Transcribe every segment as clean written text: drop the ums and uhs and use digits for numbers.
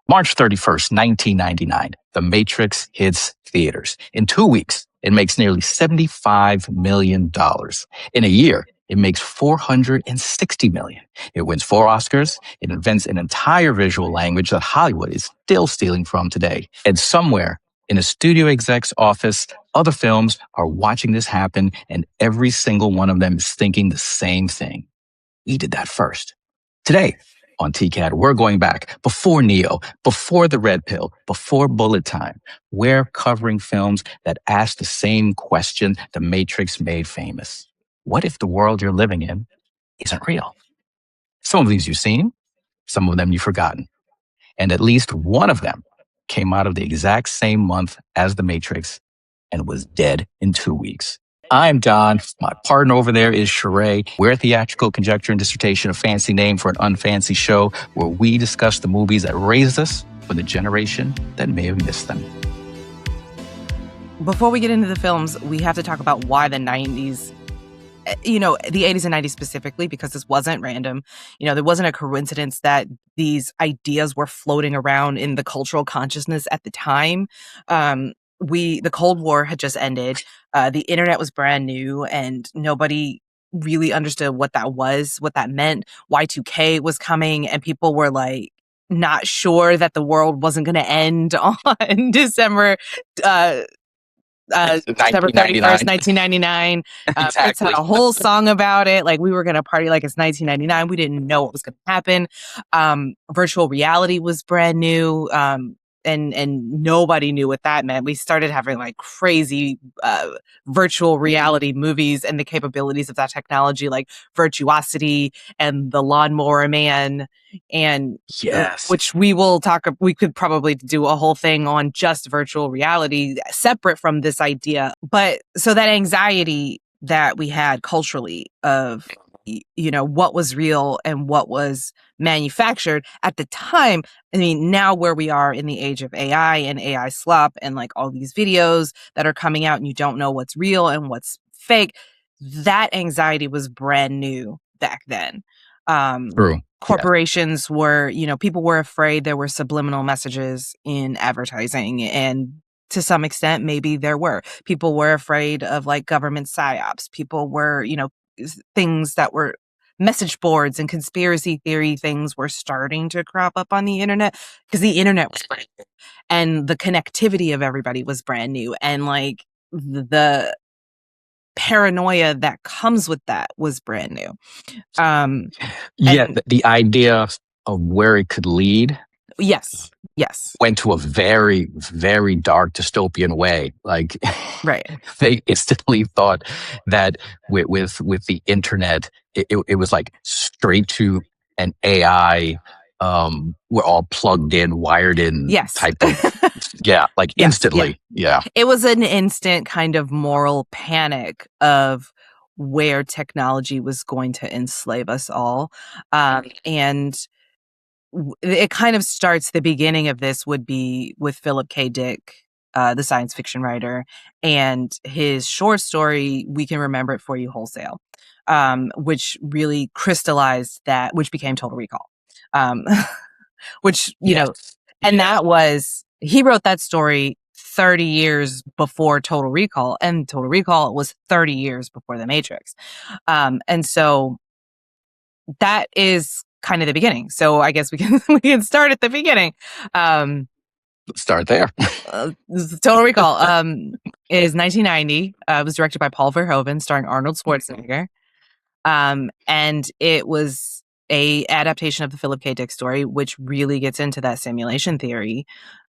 March 31st, 1999, The Matrix hits theaters. In 2 weeks, it makes nearly $75 million. In a year, it makes $460 million. It wins 4 Oscars. It invents an entire visual language that Hollywood is still stealing from today. And somewhere in a studio exec's office, other films are watching this happen, and every single one of them is thinking the same thing. We did that first. Today, on TCAD, we're going back before Neo, before the Red Pill, before Bullet Time. We're covering films that ask the same question The Matrix made famous. What if the world you're living in isn't real? Some of these you've seen, some of them you've forgotten. And at least one of them came out of the exact same month as The Matrix and was dead in 2 weeks. I'm Don. My partner over there is Cherrae. We're Theatrical Conjecture Dissertation, a fancy name for an unfancy show where we discuss the movies that raised us for the generation that may have missed them. Before we get into the films, we have to talk about why the 90s, the 80s and 90s specifically, because this wasn't random. There wasn't a coincidence that these ideas were floating around in the cultural consciousness at the time. The Cold War had just ended. The internet was brand new and nobody really understood what that was, what that meant. Y2K was coming and people were like not sure that the world wasn't going to end on December 31st, 1999. Exactly. Prince had a whole song about it. Like, we were going to party like it's 1999. We didn't know what was going to happen. Virtual reality was brand new. And nobody knew what that meant. We started having like crazy virtual reality movies and the capabilities of that technology, like Virtuosity and The Lawnmower Man, and yes, which we will talk. We could probably do a whole thing on just virtual reality separate from this idea. But so that anxiety that we had culturally of what was real and what was manufactured at the time. I mean, now where we are in the age of AI and AI slop and like all these videos that are coming out and you don't know what's real and what's fake, that anxiety was brand new back then. True. Corporations were, people were afraid there were subliminal messages in advertising, and to some extent, maybe there were. People were afraid of like government psyops. People were, things that were message boards and conspiracy theory things were starting to crop up on the internet because the internet was brand new and the connectivity of everybody was brand new. And like the paranoia that comes with that was brand new. The idea of where it could lead. Yes. Went to a very, very dark dystopian way. Like, right. They instantly thought that with the internet, it was like straight to an AI. We're all plugged in, wired in. Yes. Type of, like instantly. Yeah. It was an instant kind of moral panic of where technology was going to enslave us all. And it kind of starts, the beginning of this would be with Philip K. Dick, the science fiction writer, and his short story, We Can Remember It For You Wholesale, which really crystallized that, which became Total Recall. Which, and that was, he wrote that story 30 years before Total Recall, and Total Recall was 30 years before The Matrix. And so that is kind of the beginning. So I guess we can start at the beginning. Start there. Total Recall is 1990. It was directed by Paul Verhoeven, starring Arnold Schwarzenegger. And it was a adaptation of the Philip K. Dick story, which really gets into that simulation theory.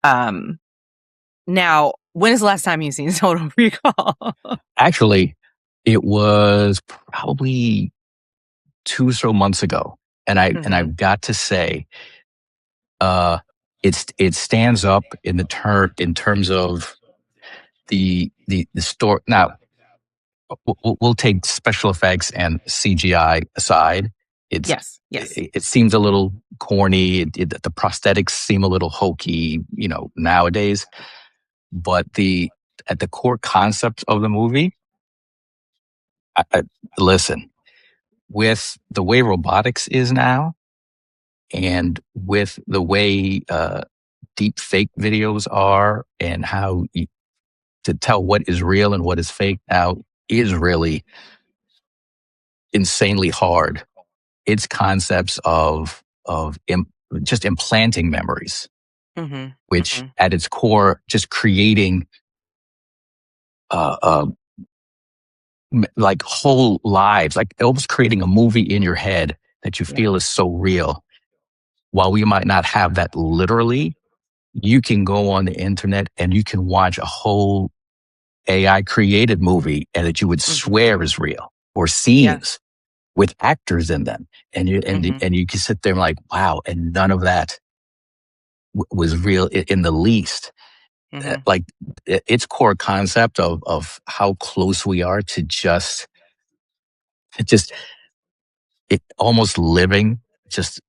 Now, when is the last time you've seen Total Recall? Actually, it was probably 2 or so months ago. And I've got to say, it stands up in terms of the story. Now, we'll take special effects and CGI aside. Yes. It seems a little corny. The prosthetics seem a little hokey, nowadays. But at the core concept of the movie, listen, with the way robotics is now, and with the way deep fake videos are and how to tell what is real and what is fake now is really insanely hard. It's concepts of just implanting memories, Mm-hmm. which Mm-hmm. at its core, just creating uh, uh, like whole lives, like almost creating a movie in your head that you Yeah. feel is so real. While we might not have that literally, you can go on the internet and you can watch a whole AI created movie and that you would Mm-hmm. swear is real, or Yeah. scenes with actors in them. Mm-hmm. And you can sit there and like, wow, and none of that was real in the least. Mm-hmm. Like its core concept of how close we are to just it almost living just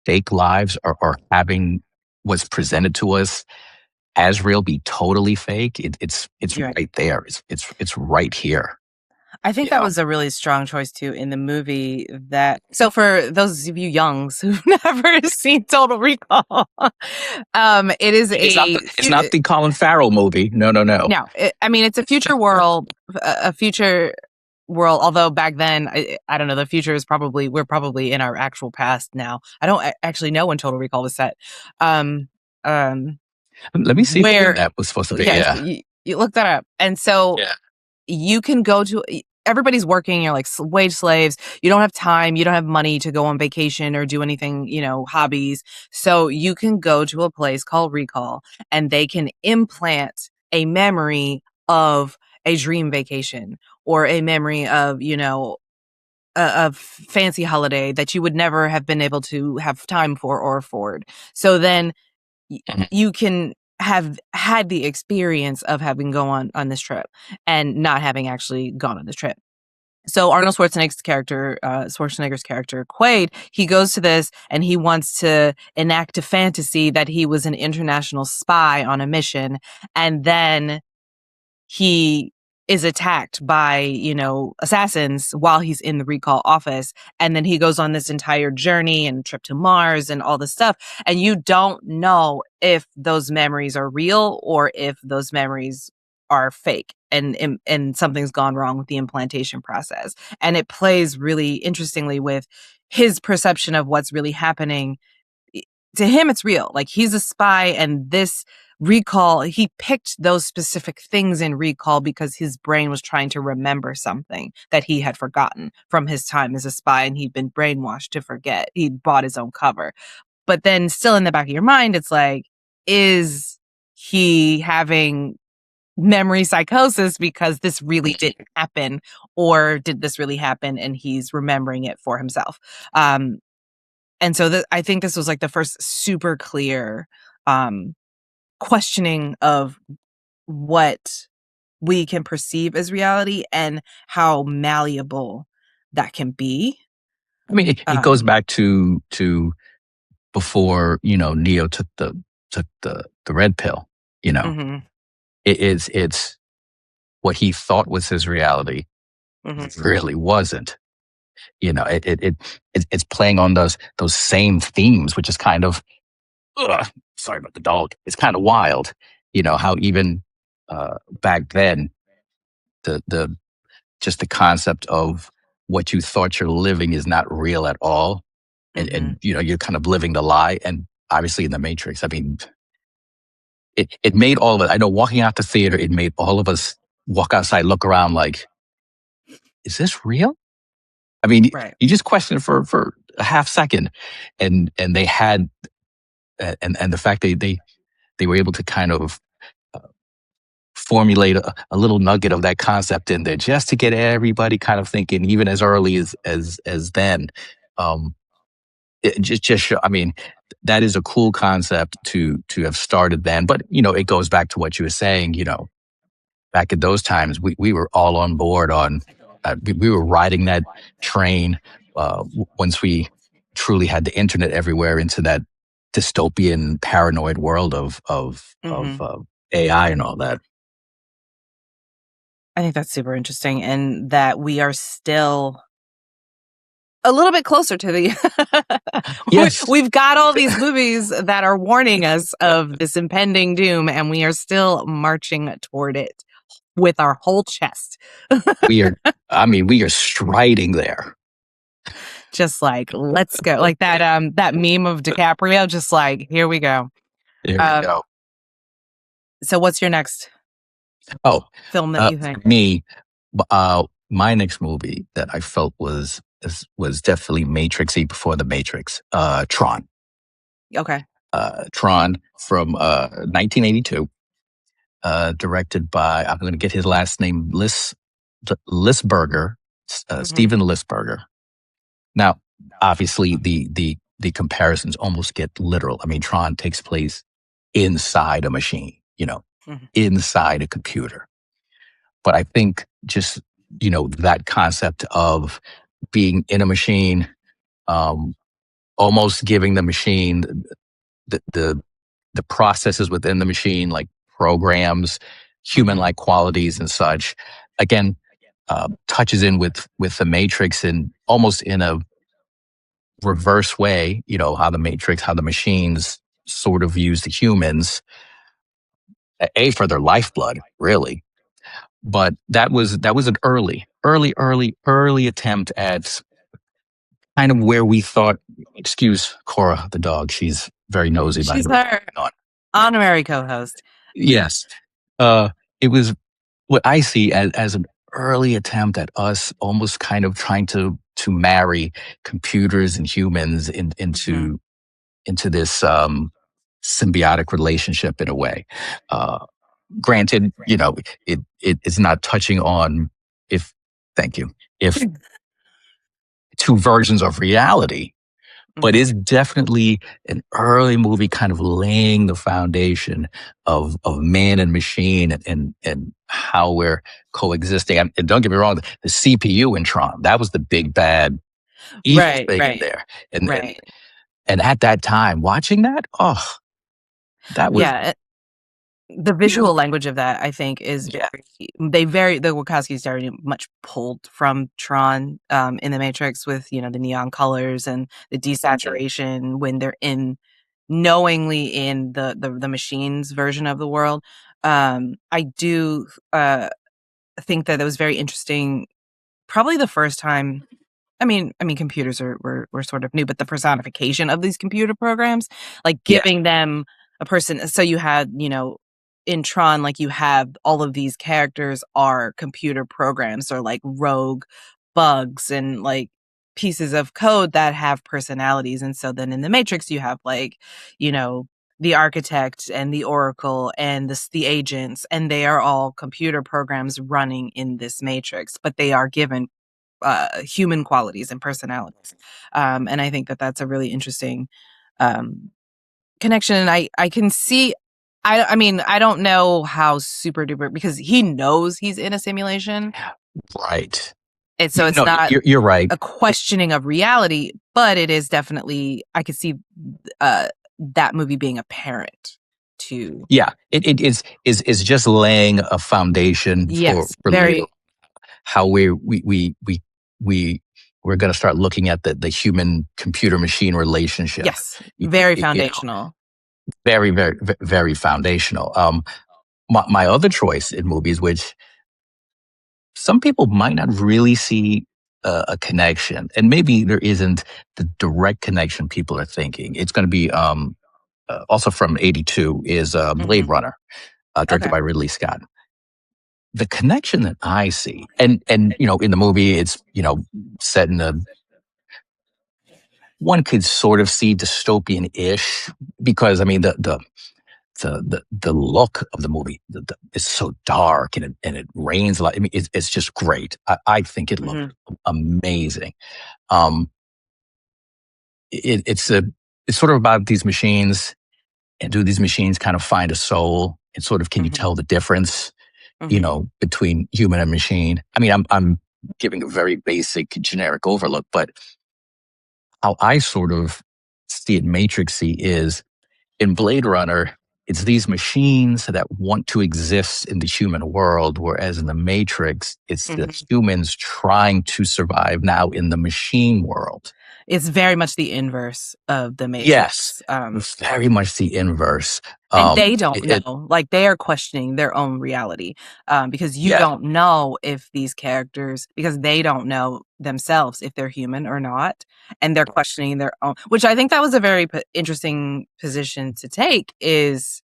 fake lives, or having what's presented to us as real be totally fake. It's You're right. right there. It's right here. I think You that know. was a really strong choice too in the movie. That so for those of you youngs who've never seen Total Recall, it is It's not the Colin Farrell movie. No, no, no. no. I mean, it's a future world, a future world. Although back then, I don't know. The future is probably we're probably in our actual past now. I don't actually know when Total Recall was set. Um, um, Let me see when where that was supposed to be. yes, Yeah. you look that up, and so Yeah. you can go to everybody's working, you're like wage slaves, you don't have time, you don't have money to go on vacation or do anything, hobbies, so you can go to a place called Recall and they can implant a memory of a dream vacation or a memory of a fancy holiday that you would never have been able to have time for or afford. So then Mhm. you can have had the experience of having gone on this trip and not having actually gone on this trip. So Arnold Schwarzenegger's character Quaid, he goes to this and he wants to enact a fantasy that he was an international spy on a mission, and then he is attacked by, assassins while he's in the recall office. And then he goes on this entire journey and trip to Mars and all this stuff. And you don't know if those memories are real or if those memories are fake and something's gone wrong with the implantation process. And it plays really interestingly with his perception of what's really happening. To him it's real, like he's a spy, and this recall, he picked those specific things in recall because his brain was trying to remember something that he had forgotten from his time as a spy, and he'd been brainwashed to forget. He'd bought his own cover. But then still in the back of your mind it's like, is he having memory psychosis because this really didn't happen, or did this really happen and he's remembering it for himself? And so I think this was like the first super clear um, questioning of what we can perceive as reality and how malleable that can be. I mean, it goes back to before Neo took the red pill. You know, Mhm, it's what he thought was his reality mhm, really wasn't. It's playing on those same themes, which is kind of ugh, sorry about the dog. It's kind of wild, how even back then the just the concept of what you thought you're living is not real at all, and mhm. you're kind of living the lie. And obviously in the Matrix, I mean, it made all of it. I know walking out the theater, it made all of us walk outside, look around, like, is this real? I mean, Right. you just question it for a half second, and they had and the fact they were able to kind of formulate a little nugget of that concept in there just to get everybody kind of thinking, even as early as then. Um, it just show, I mean, that is a cool concept to have started then. But it goes back to what you were saying. Back at those times, we were all on board on. We were riding that train once we truly had the internet everywhere into that dystopian, paranoid world of Mhm. AI and all that. I think that's super interesting, and that we are still a little bit closer to the. Yes, We've got all these movies that are warning us of this impending doom, and we are still marching toward it with our whole chest. we are. I mean, we are striding there. Just like, let's go. Like that meme of DiCaprio, just like, here we go. There we go. So what's your next Oh, film that you think? for me, my next movie that I felt was definitely Matrixy before the Matrix. Tron. Okay. Tron from 1982. Directed by, I'm going to get his last name, Lisberger, Steven Lisberger. Now, obviously, the comparisons almost get literal. I mean, Tron takes place inside a machine, inside a computer. But I think just, that concept of being in a machine, almost giving the machine the processes within the machine, like programs, human-like qualities and such, again, touches in with the Matrix and almost in a reverse way, how the machines sort of use the humans, for their lifeblood, really. But that was an early attempt at kind of where we thought, excuse Cora, the dog, she's very nosy. She's our honorary co-host. Yes. It was what I see as an early attempt at us almost kind of trying to marry computers and humans into this symbiotic relationship in a way. Granted, it is not touching on if two versions of reality, but it's definitely an early movie kind of laying the foundation of man and machine and how we're coexisting. And don't get me wrong, the CPU in Tron, that was the big bad evil thing in there. And at that time, watching that, that was... Yeah. The visual language of that, I think, is the Wachowskis very much pulled from Tron in the Matrix with, the neon colors and the desaturation when they're knowingly in the machine's version of the world. I do think that it was very interesting. Probably the first time. I mean, computers were sort of new, but the personification of these computer programs, like giving them a person. So you had, in Tron, like you have all of these characters are computer programs or like rogue bugs and like pieces of code that have personalities. And so then in the Matrix, you have like, the architect and the oracle and the agents, and they are all computer programs running in this Matrix, but they are given human qualities and personalities. And I think that that's a really interesting connection. And I can see, I mean, I don't know how super duper, because he knows he's in a simulation. Right. And so it's not you're right. A questioning of reality, but it is definitely, I could see that movie being apparent to. Yeah, it is just laying a foundation for very how we're going to start looking at the human computer machine relationship. Yes, very foundational. Very, very, very foundational. My other choice in movies, which some people might not really see a connection, and maybe there isn't the direct connection people are thinking. It's going to be also from '82 is Blade Runner, directed by Ridley Scott. The connection that I see, and in the movie, it's set in one could sort of see dystopian-ish, because I mean the look of the movie is so dark, and it rains a lot. I mean, it's just great. I think it looked amazing. It's sort of about these machines, and do these machines kind of find a soul, and sort of can you tell the difference, between human and machine? I mean, I'm giving a very basic, generic overlook, but how I sort of see it Matrixy is in Blade Runner. it's these machines that want to exist in the human world, whereas in the Matrix, it's the humans trying to survive now in the machine world. It's very much the inverse of the Yes, Matrix. very much the inverse. And they don't know, like they are questioning their own reality, because you don't know if these characters, because they don't know themselves if they're human or not, and they're questioning their own. Which I think that was a very interesting position to take. Is,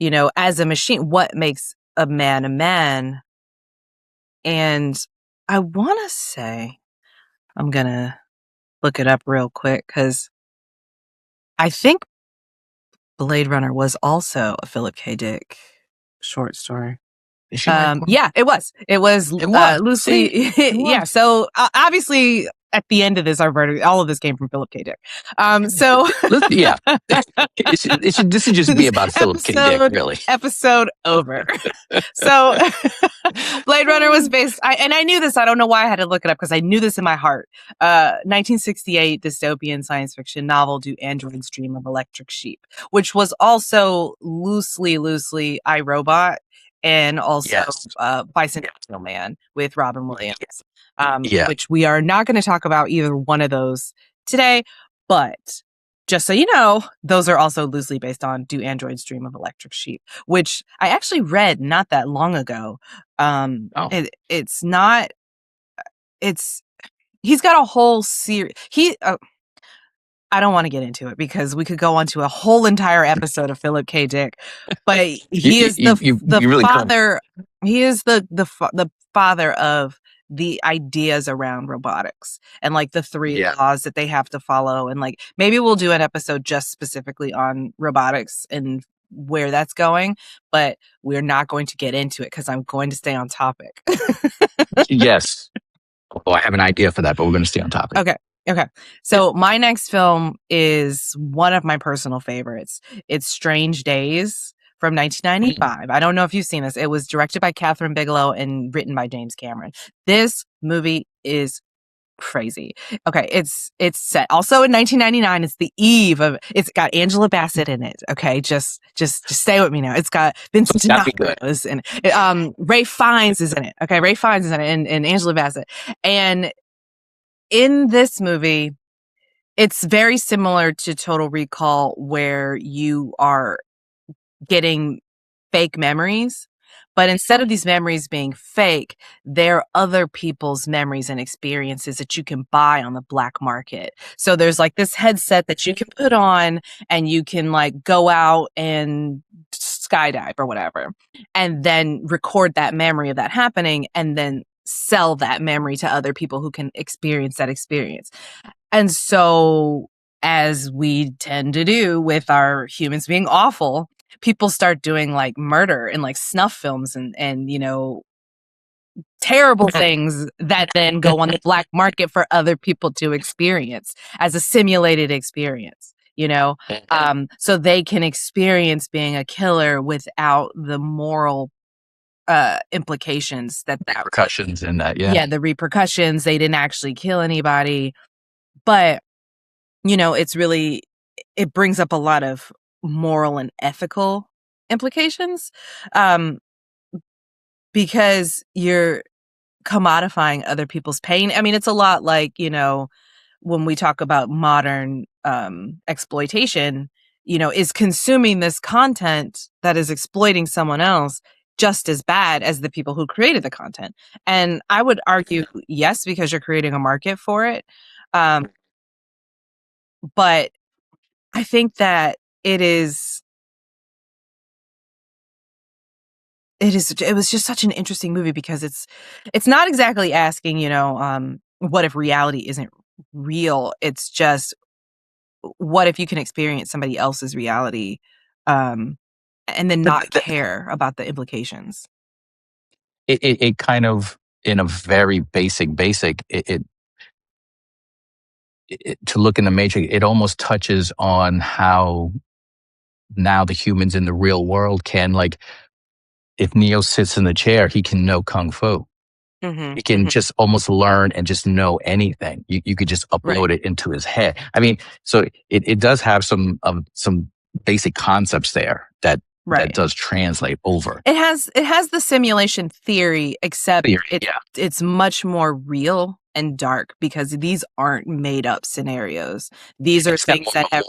you know, as a machine, what makes a man a man? And I want to say, I'm gonna look it up real quick because I think Blade Runner was also a Philip K. Dick short story. Yeah, it was. It was loosely. Yeah. So obviously, at the end of this, our verdict, all of this came from Philip K. Dick. So yeah, this should just be about Philip K. Dick, really. Episode over. So Blade Runner was based, and I knew this. I don't know why I had to look it up because I knew this in my heart. 1968 dystopian science fiction novel, Do Androids Dream of Electric Sheep, which was also loosely iRobot. And also Bicentennial Man with Robin Williams, which we are not going to talk about either one of those today. But just so you know, those are also loosely based on Do Androids Dream of Electric Sheep, which I actually read not that long ago. It's not. He's got a whole series. I don't want to get into it because we could go on to a whole entire episode of Philip K. Dick, but he is the father. He is the father of the ideas around robotics and like the 3 laws that they have to follow. And like, maybe we'll do an episode just specifically on robotics and where that's going, but we're not going to get into it because I'm going to stay on topic. Yes. Oh, I have an idea for that, but we're going to stay on topic. Okay. So my next film is one of my personal favorites. It's Strange Days from 1995. I don't know if you've seen this. It was directed by Catherine Bigelow and written by James Cameron. This movie is crazy. Okay, it's set also in 1999. It's the eve of. It's got Angela Bassett in it. Okay, just stay with me now. It's got Vincent D'Onofrio in it. Ray Fiennes is in it. Okay, Ray Fiennes is in it, and Angela Bassett. And in this movie, it's very similar to Total Recall, where you are getting fake memories. But instead of these memories being fake, they're other people's memories and experiences that you can buy on the black market. So there's like this headset that you can put on and you can like go out and skydive or whatever, and then record that memory of that happening and then sell that memory to other people who can experience that experience. And so, as we tend to do with our humans being awful, people start doing like murder and like snuff films and you know, terrible things that then go on the black market for other people to experience as a simulated experience, you know, so they can experience being a killer without the moral implications that repercussions in that. The repercussions. They didn't actually kill anybody, but you know, it brings up a lot of moral and ethical implications, because you're commodifying other people's pain. I mean, it's a lot like, you know, when we talk about modern exploitation, you know, is consuming this content that is exploiting someone else just as bad as the people who created the content? And I would argue yes, because you're creating a market for it. But I think that it was just such an interesting movie because it's not exactly asking, you know, what if reality isn't real? It's just, what if you can experience somebody else's reality, and then not care about the implications? It kind of, in a very basic, to look in the Matrix, it almost touches on how now the humans in the real world can, like, if Neo sits in the chair, he can know Kung Fu. He can just almost learn and just know anything. You could just upload it into his head. I mean, so it does have some basic concepts there that does translate over. It has the simulation theory, except it's much more real and dark because these aren't made up scenarios. These are things that have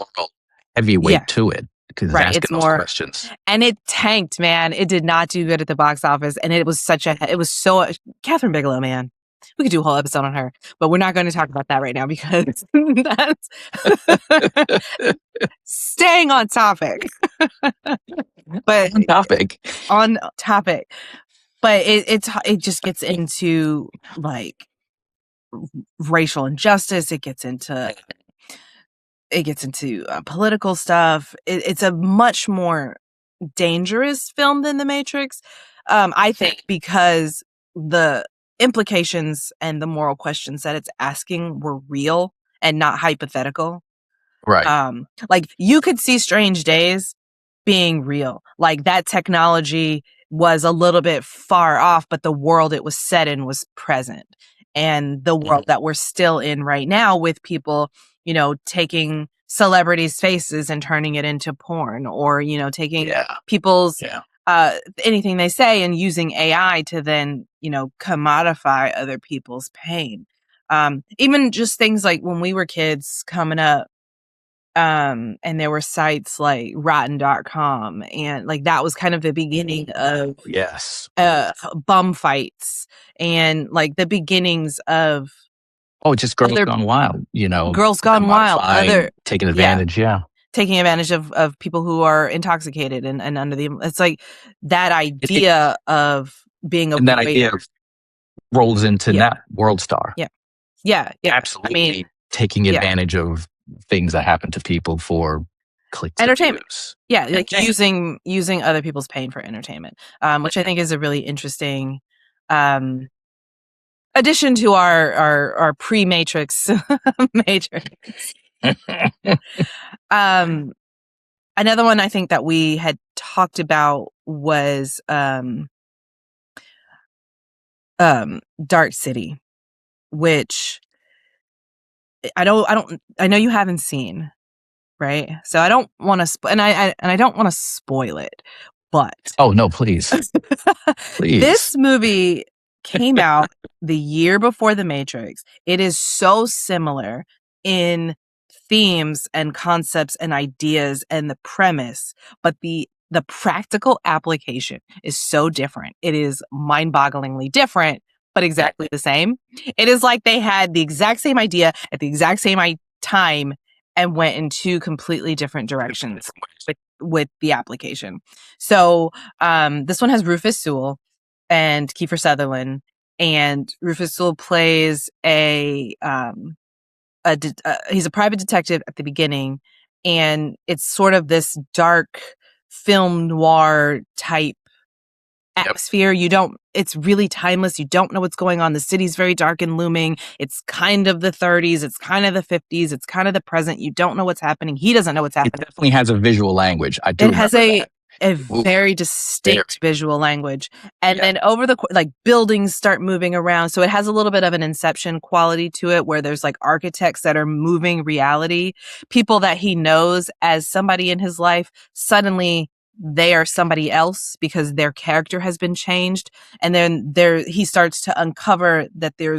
heavy weight to it. Because it's more questions. And it tanked, man. It did not do good at the box office, and it was so Catherine Bigelow, man. We could do a whole episode on her, but we're not going to talk about that right now because that's staying on topic. But on topic. But it just gets into like racial injustice. It gets into political stuff. It's a much more dangerous film than The Matrix, I think, because the implications and the moral questions that it's asking were real and not hypothetical. Right. Like you could see Strange Days being real. Like that technology was a little bit far off, but the world it was set in was present. And the world that we're still in right now with people, taking celebrities' faces and turning it into porn, or, taking people's anything they say and using AI to then, commodify other people's pain. Even just things like when we were kids coming up, and there were sites like rotten.com, and like that was kind of the beginning of bum fights and like the beginnings of just Girls Gone Wild, Girls Gone Wild, taking advantage, taking advantage of people who are intoxicated and under the, it's like that idea of being a, and that idea rolls into that World Star. Absolutely. I mean, taking advantage of things that happen to people for clicks, entertainment. Like using other people's pain for entertainment, which I think is a really interesting addition to our pre-Matrix Matrix. Another one I think that we had talked about was Dark City, which I know you haven't seen, right? So I don't want to and I don't want to spoil it, but oh no, please. Please. This movie came out the year before The Matrix. It is so similar in themes and concepts and ideas and the premise, but the practical application is so different. It is mind-bogglingly different, but exactly the same. It is like they had the exact same idea at the exact same time and went in two completely different directions with the application. So this one has Rufus Sewell and Kiefer Sutherland, and Rufus Sewell plays he's a private detective at the beginning, and it's sort of this dark film noir type atmosphere. It's really timeless. You don't know what's going on. The city's very dark and looming. It's kind of the 30s. It's kind of the 50s. It's kind of the present. You don't know what's happening. He doesn't know what's happening. It definitely has a visual language. It has a very distinct visual language. And then over the, like, buildings start moving around. So it has a little bit of an Inception quality to it, where there's like architects that are moving reality. People that he knows as somebody in his life, suddenly they are somebody else because their character has been changed. And then he starts to uncover that there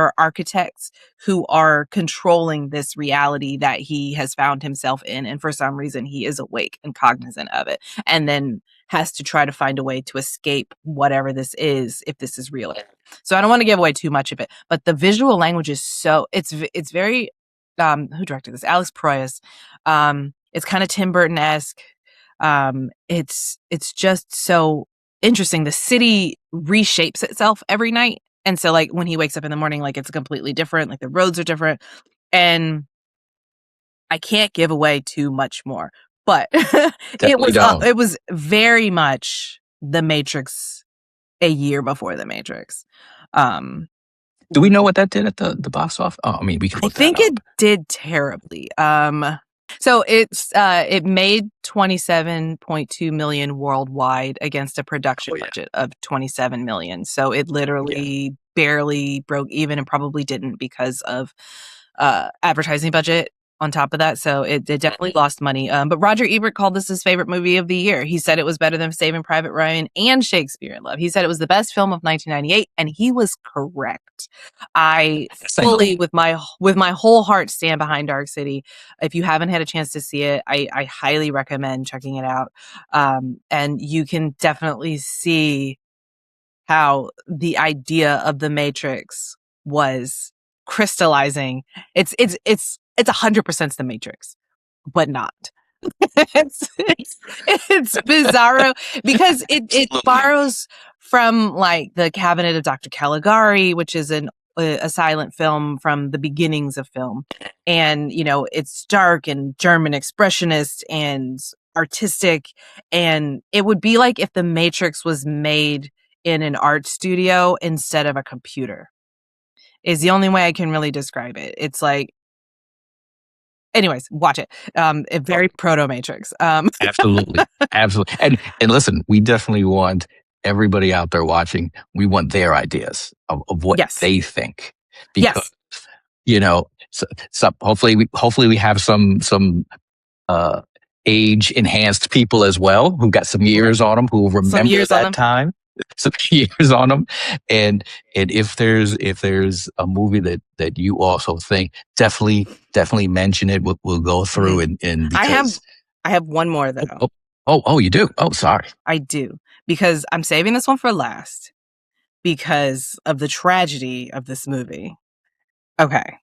are architects who are controlling this reality that he has found himself in. And for some reason he is awake and cognizant of it, and then has to try to find a way to escape whatever this is, if this is real. So I don't want to give away too much of it, but the visual language is it's very, who directed this? Alex Proyas. It's kind of Tim Burton-esque. It's just so interesting. The city reshapes itself every night. And so, like, when he wakes up in the morning, like, it's completely different. Like, the roads are different. And I can't give away too much more. But it was very much The Matrix a year before The Matrix. Do we know what that did at the box office? Oh, I mean, we can look that up. I think it did terribly. So it made $27.2 million worldwide against a production budget of $27 million. So it literally barely broke even, and probably didn't because of advertising budget. on top of that. So it definitely lost money. But Roger Ebert called this his favorite movie of the year. He said it was better than Saving Private Ryan and Shakespeare in Love. He said it was the best film of 1998, and he was correct. I fully, with my whole heart, stand behind Dark City. If you haven't had a chance to see it, I highly recommend checking it out. And you can definitely see how the idea of the Matrix was crystallizing. It's 100% the Matrix, but not. it's bizarro because it borrows from like the Cabinet of Dr. Caligari, which is a silent film from the beginnings of film. And, you know, it's dark and German expressionist and artistic. And it would be like if the Matrix was made in an art studio instead of a computer, is the only way I can really describe it. It's like, anyways, watch it. A very proto Matrix. Absolutely. Absolutely. And listen, we definitely want everybody out there watching, we want their ideas of what they think. Because, you know, so hopefully we have some age enhanced people as well who got some years on them, who remember that time. Some years on them. And if there's a movie that you also think, definitely mention it. We'll go through and because I have one more though. Oh, you do? Oh, sorry. I do, because I'm saving this one for last because of the tragedy of this movie. Okay.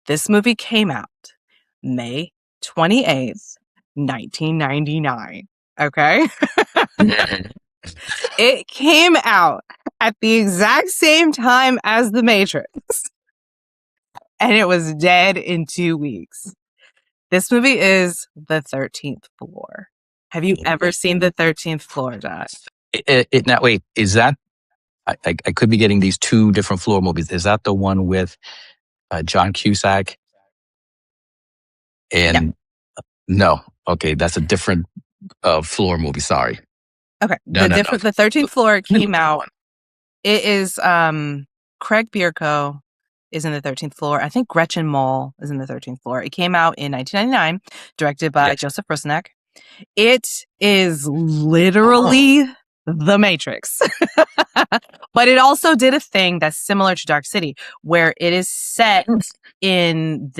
This movie came out May 28th, 1999. Okay. It came out at the exact same time as The Matrix. And it was dead in 2 weeks. This movie is The 13th Floor. Have you ever seen The 13th Floor, Josh? Now, wait, is that, I could be getting these two different Floor movies. Is that the one with John Cusack? And no, okay, that's a different Floor movie. Sorry. Okay, the 13th Floor came out. It is Craig Bierko is in The 13th Floor. I think Gretchen Mol is in The 13th Floor. It came out in 1999, directed by Joseph Rusnak. It is literally The Matrix. But it also did a thing that's similar to Dark City, where it is set in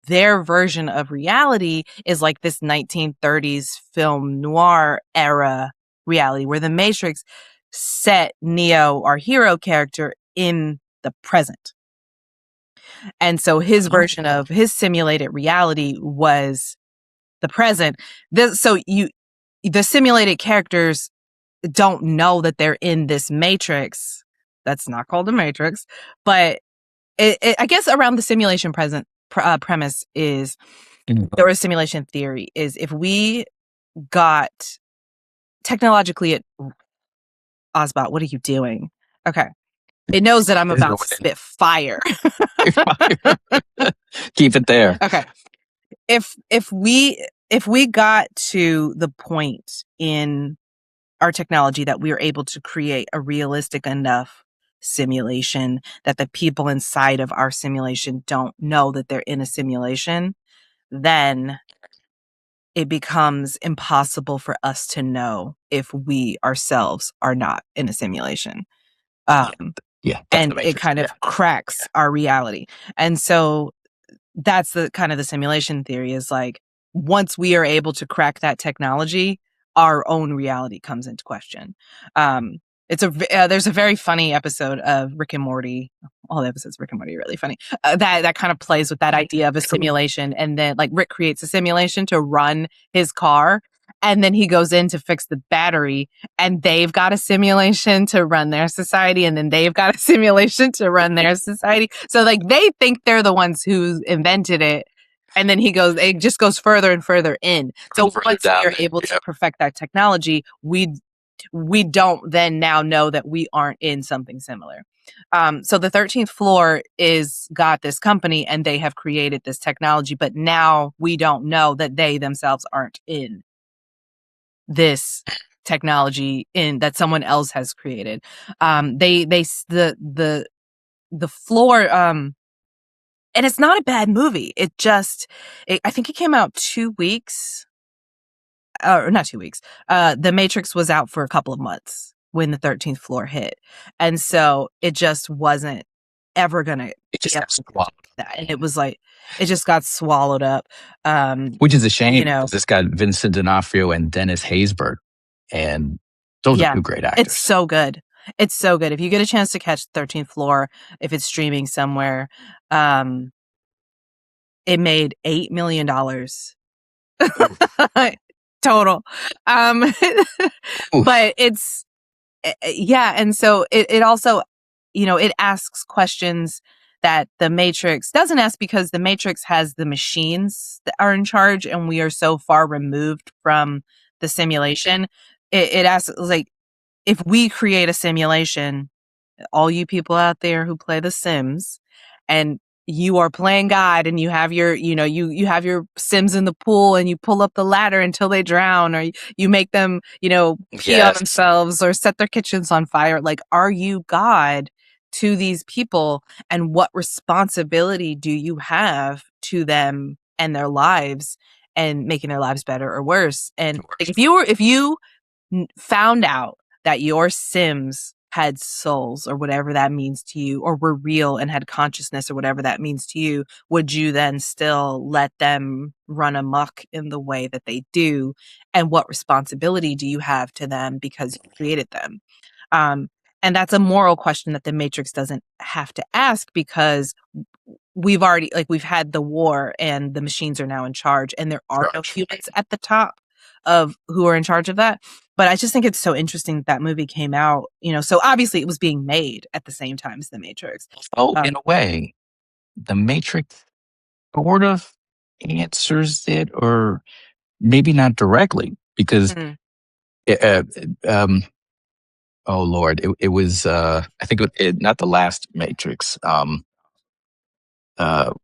their version of reality is like this 1930s film noir era reality, where the Matrix set Neo, our hero character, in the present. And so his version of his simulated reality was the present. The simulated characters don't know that they're in this Matrix. That's not called a Matrix, but I guess around the simulation premise is, there was simulation theory, is if we got technologically Ozbot, what are you doing? Okay. It knows that I'm about to spit fire. Keep it there. Okay. If we got to the point in our technology that we are able to create a realistic enough simulation that the people inside of our simulation don't know that they're in a simulation, then it becomes impossible for us to know if we ourselves are not in a simulation. And it kind of cracks our reality. And so that's the kind of the simulation theory, is like, once we are able to crack that technology, our own reality comes into question. There's a very funny episode of Rick and Morty. All the episodes of Rick and Morty are really funny. That kind of plays with that idea of a simulation. And then like Rick creates a simulation to run his car. And then he goes in to fix the battery, and they've got a simulation to run their society. And then they've got a simulation to run their society. So like they think they're the ones who invented it. And then it just goes further and further in. So once we are able to perfect that technology, we don't then now know that we aren't in something similar. So the 13th Floor got this company, and they have created this technology, but now we don't know that they themselves aren't in this technology that someone else has created. The floor, And it's not a bad movie. I think it came out 2 weeks, or not 2 weeks. The Matrix was out for a couple of months when the 13th Floor hit. And so it just wasn't ever going to It just got swallowed. that. And it was like, it just got swallowed up. Which is a shame, you know, because this got Vincent D'Onofrio and Dennis Haysbert, and those are two great actors. It's so good. It's so good. If you get a chance to catch 13th Floor, if it's streaming somewhere, it made $8 million total. But it's, and so it also, it asks questions that the Matrix doesn't ask, because the Matrix has the machines that are in charge, and we are so far removed from the simulation. It asks, like, if we create a simulation, all you people out there who play The Sims, and you are playing God, and you have your, you have your Sims in the pool, and you pull up the ladder until they drown, or you make them, pee on themselves or set their kitchens on fire. Like, are you God to these people? And what responsibility do you have to them and their lives, and making their lives better or worse? And like, if you found out that your Sims had souls, or whatever that means to you, or were real and had consciousness, or whatever that means to you, would you then still let them run amok in the way that they do? And what responsibility do you have to them because you created them? And that's a moral question that the Matrix doesn't have to ask, because we've had the war, and the machines are now in charge, and there are no humans at the top of who are in charge of that. But I just think it's so interesting that movie came out, so obviously it was being made at the same time as The Matrix. In a way, The Matrix sort of answers it, or maybe not directly, because, oh Lord, it was, I think not the last Matrix, the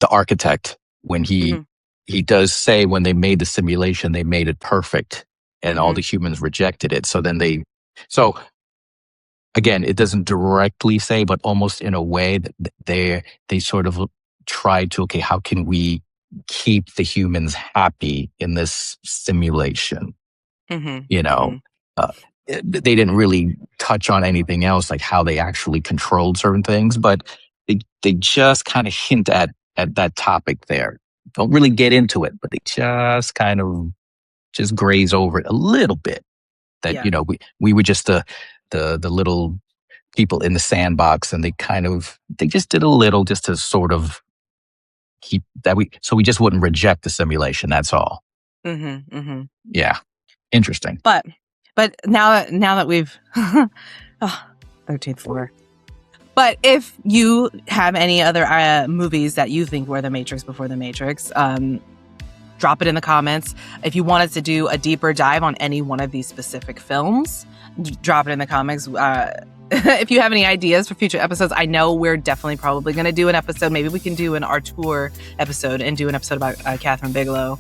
architect, when he does say, when they made the simulation, they made it perfect, and all the humans rejected it. So then so again, it doesn't directly say, but almost in a way that they sort of tried to, okay, how can we keep the humans happy in this simulation? They didn't really touch on anything else, like how they actually controlled certain things, but they just kind of hint at that topic there. Don't really get into it, but they just kind of just graze over it a little bit. That, we were just the little people in the sandbox, and they just did a little just to sort of keep that so we just wouldn't reject the simulation. That's all. Yeah. Interesting. But now that we've 13th Floor. But if you have any other movies that you think were The Matrix before The Matrix, drop it in the comments. If you want us to do a deeper dive on any one of these specific films, drop it in the comments. If you have any ideas for future episodes, I know we're definitely probably going to do an episode. Maybe we can do an Artur episode and do an episode about Catherine Bigelow.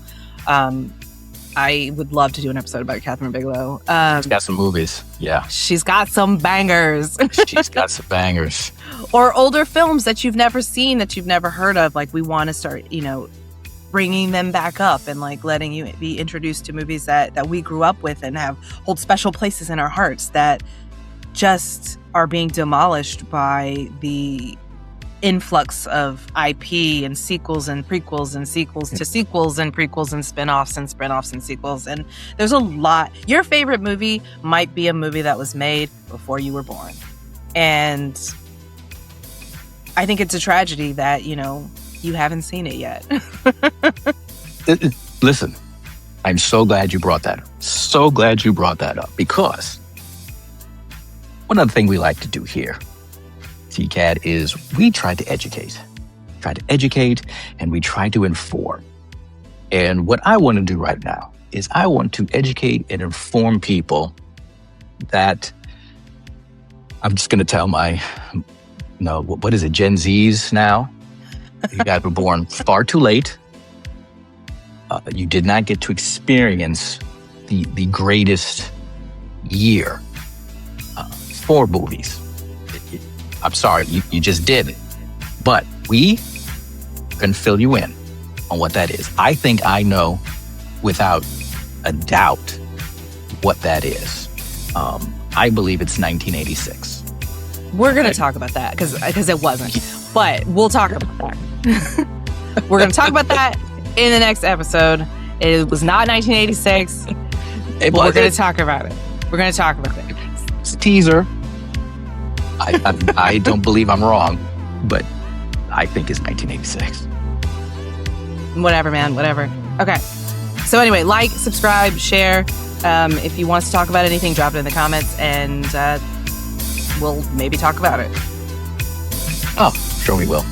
I would love to do an episode about Catherine Bigelow. She's got some movies. Yeah. She's got some bangers. She's got some bangers. Or older films that you've never seen, that you've never heard of. Like, we want to start, bringing them back up, and like letting you be introduced to movies that we grew up with and hold special places in our hearts, that just are being demolished by the influx of IP and sequels and prequels and sequels to sequels and prequels and spin-offs and sequels. And there's a lot. Your favorite movie might be a movie that was made before you were born. And I think it's a tragedy that, you haven't seen it yet. Listen, I'm so glad you brought that up. So glad you brought that up, because one other thing we like to do here, TCAD, is we try to educate. And we try to inform. And what I want to do right now is I want to educate and inform people that I'm just going to tell what is it, Gen Zs now? You guys were born far too late. You did not get to experience the greatest year for movies. I'm sorry, you just did it. But we can fill you in on what that is. I think I know without a doubt what that is. I believe it's 1986. We're going to talk about that because it wasn't. But we'll talk about that. We're going to talk about that in the next episode. It was not 1986. We're going to talk about it. We're going to talk about it. It's a teaser. I don't believe I'm wrong, but I think it's 1986. Whatever, man. Whatever. Okay. So anyway, like, subscribe, share. If you want us to talk about anything, drop it in the comments, and we'll maybe talk about it. Oh, sure we will.